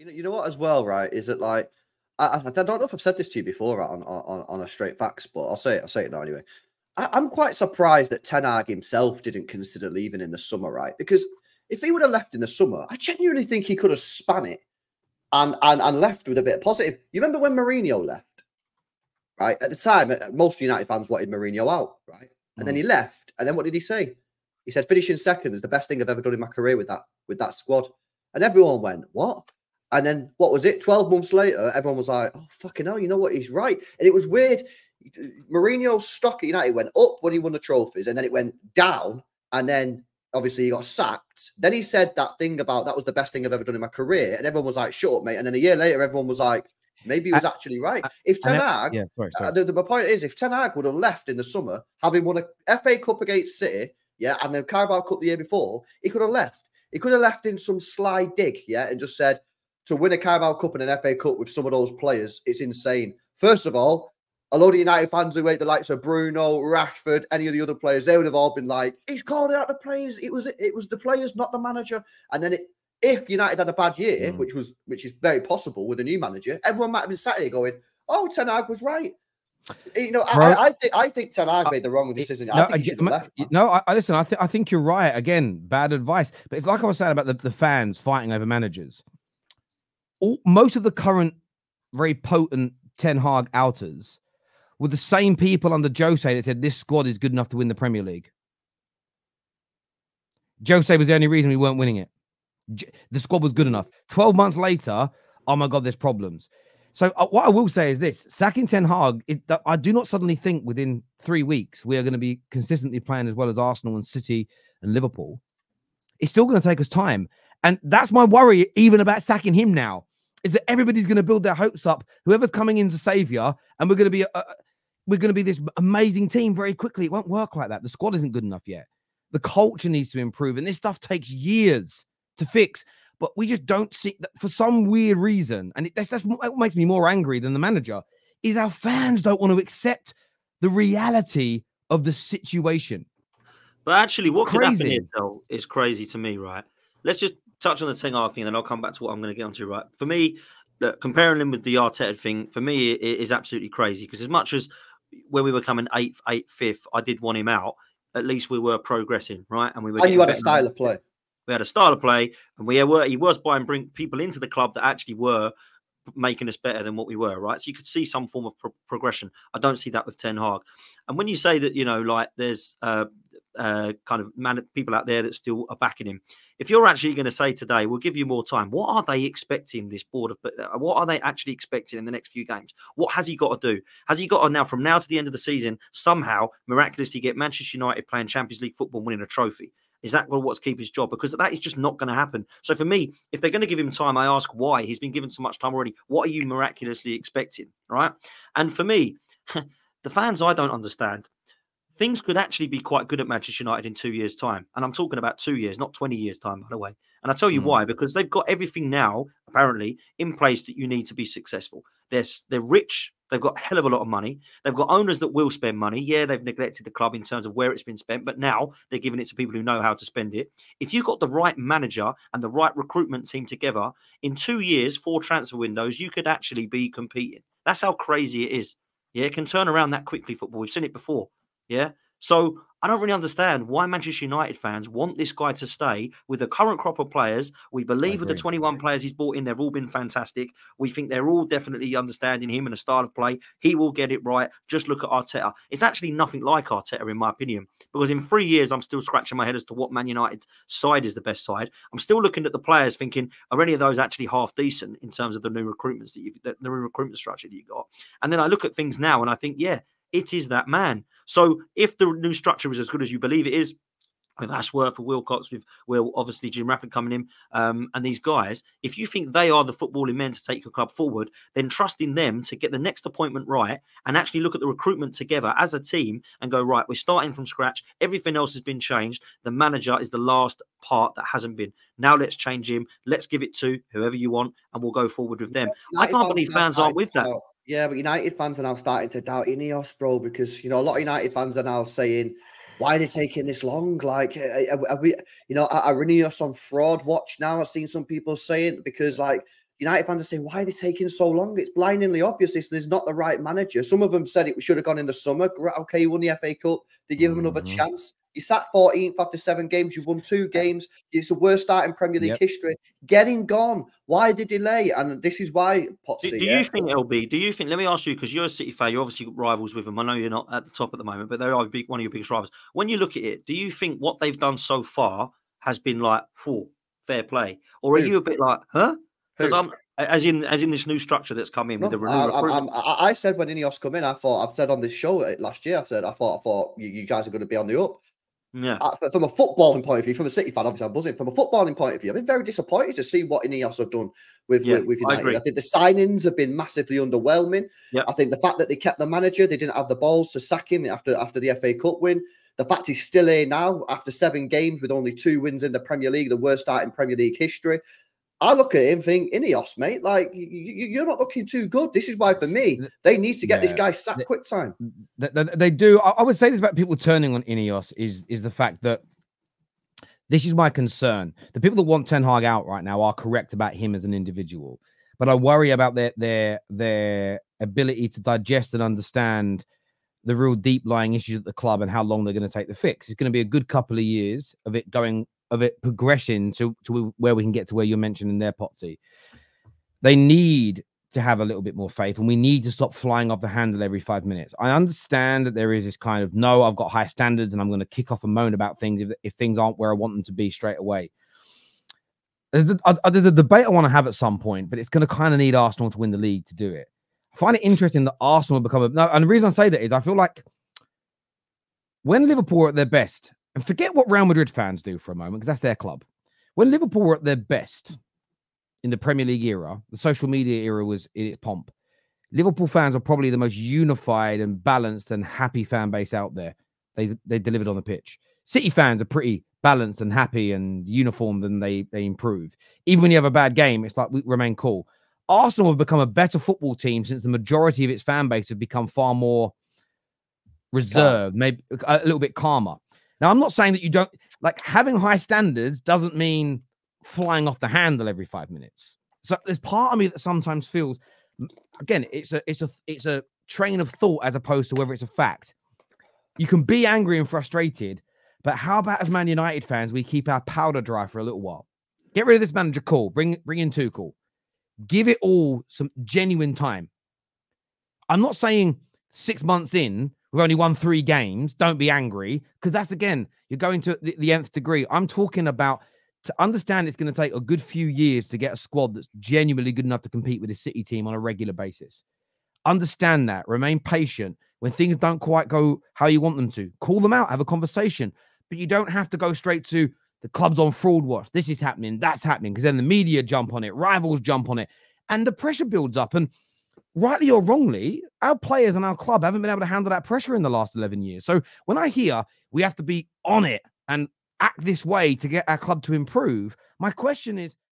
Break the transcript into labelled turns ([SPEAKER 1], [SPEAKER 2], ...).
[SPEAKER 1] You know what as well, right? Is that like I don't know if I've said this to you before, right, on a straight facts, but I'll say it now anyway. I'm quite surprised that Ten Hag himself didn't consider leaving in the summer, right? Because if he would have left in the summer, I genuinely think he could have spun it and left with a bit of positive. You remember when Mourinho left, right? At the time, most United fans wanted Mourinho out, right? And then he left, and then what did he say? He said, "Finishing second is the best thing I've ever done in my career with that squad." And everyone went, "What?" And then what was it? 12 months later, everyone was like, "Oh, fucking hell, you know what? He's right." And it was weird. Mourinho's stock at United went up when he won the trophies, and then it went down. And then obviously he got sacked. Then he said that thing about that was the best thing I've ever done in my career. And everyone was like, "Shut up, mate." And then a year later, everyone was like, maybe he was actually right. If Ten Hag, the point is, if Ten Hag would have left in the summer, having won a FA Cup against City, yeah, and then Carabao Cup the year before, he could have left. He could have left in some sly dig, yeah, and just said, to win a Carabao Cup and an FA Cup with some of those players, it's insane. First of all, a lot of United fans who hate the likes of Bruno, Rashford, any of the other players, they would have all been like, "He's called out the players. It was the players, not the manager." And then if United had a bad year, which is very possible with a new manager, everyone might have been sat here going, "Oh, Ten Hag was right." You know, I think Ten Hag made the wrong decision. I think he should have left.
[SPEAKER 2] No, listen. I think you're right. Again, bad advice. But it's like I was saying about the fans fighting over managers. Most of the current very potent Ten Hag outers were the same people under Jose that said this squad is good enough to win the Premier League. Jose was the only reason we weren't winning it. The squad was good enough. 12 months later, oh my God, there's problems. So what I will say is this: sacking Ten Hag, I do not suddenly think within 3 weeks we are going to be consistently playing as well as Arsenal and City and Liverpool. It's still going to take us time. And that's my worry, even about sacking him now, is that everybody's going to build their hopes up. Whoever's coming in as a savior, and we're going to be this amazing team very quickly. It won't work like that. The squad isn't good enough yet. The culture needs to improve, and this stuff takes years to fix. But we just don't see that for some weird reason. And that's what makes me more angry than the manager, is our fans don't want to accept the reality of the situation.
[SPEAKER 3] But actually, what could happen here, though, is crazy to me, right? Let's just touch on the Ten Hag thing, and then I'll come back to what I'm going to get onto, right? For me, look, comparing him with the Arteta thing, for me, it is absolutely crazy. Because as much as when we were coming 8th, 5th, I did want him out, at least we were progressing, right? And
[SPEAKER 1] you had a style of play.
[SPEAKER 3] We had a style of play, and he was bring people into the club that actually were making us better than what we were, right? So you could see some form of progression. I don't see that with Ten Hag. And when you say that, you know, like there's kind of people out there that still are backing him, if you're actually going to say today, we'll give you more time, what are they expecting this board of? What are they actually expecting in the next few games? What has he got to do? Has he got to now, from now to the end of the season, somehow miraculously get Manchester United playing Champions League football and winning a trophy? Is that what's keep his job? Because that is just not going to happen. So for me, if they're going to give him time, I ask why. He's been given so much time already. What are you miraculously expecting, right? And for me, the fans, I don't understand. Things could actually be quite good at Manchester United in 2 years' time. And I'm talking about 2 years, not 20 years' time, by the way. And I'll tell you why. Because they've got everything now, apparently, in place that you need to be successful. They're rich. They've got a hell of a lot of money. They've got owners that will spend money. Yeah, they've neglected the club in terms of where it's been spent, but now they're giving it to people who know how to spend it. If you've got the right manager and the right recruitment team together, in 2 years, 4 transfer windows, you could actually be competing. That's how crazy it is. Yeah, it can turn around that quickly, football. We've seen it before. Yeah. So I don't really understand why Manchester United fans want this guy to stay with the current crop of players. We believe with the 21 players he's brought in, they've all been fantastic. We think they're all definitely understanding him and a style of play. He will get it right. Just look at Arteta. It's actually nothing like Arteta, in my opinion, because in 3 years, I'm still scratching my head as to what Man United's side is the best side. I'm still looking at the players thinking, are any of those actually half decent in terms of the new recruitments the new recruitment structure that you got? And then I look at things now and I think, yeah, it is that man. So if the new structure is as good as you believe it is, with Ashworth, with Wilcox, with Will, obviously Jim Rafford coming in, and these guys, if you think they are the footballing men to take your club forward, then trust in them to get the next appointment right and actually look at the recruitment together as a team and go, right, we're starting from scratch. Everything else has been changed. The manager is the last part that hasn't been. Now let's change him. Let's give it to whoever you want, and we'll go forward with them. I can't believe fans aren't with that.
[SPEAKER 1] Yeah, but United fans are now starting to doubt Ineos, bro, because, you know, a lot of United fans are now saying, why are they taking this long? Like, are we, you know, are Ineos on fraud watch now? I've seen some people saying, because, like, United fans are saying, why are they taking so long? It's blindingly obvious this is not the right manager. Some of them said it should have gone in the summer. Okay, he won the FA Cup. They give him another chance. He sat 14th after 7 games. You won 2 games. It's the worst start in Premier League history. Get him gone. Why the delay? And this is why, Potsy.
[SPEAKER 3] Do you think, LB, let me ask you, because you're a City fan, you're obviously rivals with them. I know you're not at the top at the moment, but they are one of your biggest rivals. When you look at it, do you think what they've done so far has been like, fair play? Or are you a bit like, huh? Because I'm as in this new structure that's come in with the renewal recruitment.
[SPEAKER 1] I said when Ineos come in, I've said on this show last year, I thought you guys are going to be on the up.
[SPEAKER 3] Yeah.
[SPEAKER 1] From a footballing point of view, from a City fan, obviously I'm buzzing. From a footballing point of view, I've been very disappointed to see what Ineos have done with United. I think the signings have been massively underwhelming.
[SPEAKER 3] Yep.
[SPEAKER 1] I think the fact that they kept the manager, they didn't have the balls to sack him after the FA Cup win. The fact he's still here now after 7 games with only 2 wins in the Premier League, the worst start in Premier League history. I look at him and think, Ineos, mate, like, you're not looking too good. This is why, for me, they need to get this guy sacked quick time.
[SPEAKER 2] They do. I would say this about people turning on Ineos is the fact that this is my concern. The people that want Ten Hag out right now are correct about him as an individual. But I worry about their ability to digest and understand the real deep-lying issues at the club and how long they're going to take the fix. It's going to be a good couple of years of it progressing to where we can get to where you're mentioning their Potsy. They need to have a little bit more faith, and we need to stop flying off the handle every 5 minutes. I understand that there is this kind of, no, I've got high standards and I'm going to kick off and moan about things if things aren't where I want them to be straight away. There's the debate I want to have at some point, but it's going to kind of need Arsenal to win the league to do it. I find it interesting that Arsenal will become and the reason I say that is I feel like when Liverpool are at their best, and forget what Real Madrid fans do for a moment, because that's their club. When Liverpool were at their best in the Premier League era, the social media era was in its pomp. Liverpool fans are probably the most unified and balanced and happy fan base out there. They delivered on the pitch. City fans are pretty balanced and happy and uniformed, and they improve. Even when you have a bad game, it's like we remain cool. Arsenal have become a better football team since the majority of its fan base have become far more reserved, maybe a little bit calmer. Now, I'm not saying that you don't like having high standards doesn't mean flying off the handle every 5 minutes. So there's part of me that sometimes feels, again, it's a train of thought as opposed to whether it's a fact. You can be angry and frustrated, but how about as Man United fans, we keep our powder dry for a little while. Get rid of this manager, cool. Bring in Tuchel. Give it all some genuine time. I'm not saying 6 months in, we've only won 3 games. Don't be angry, because that's, again, you're going to the nth degree. I'm talking about to understand it's going to take a good few years to get a squad that's genuinely good enough to compete with a City team on a regular basis. Understand that. Remain patient. When things don't quite go how you want them to, call them out, have a conversation. But you don't have to go straight to the club's on fraud watch. This is happening, that's happening, because then the media jump on it, rivals jump on it, and the pressure builds up. And rightly or wrongly, our players and our club haven't been able to handle that pressure in the last 11 years. So when I hear we have to be on it and act this way to get our club to improve, my question is,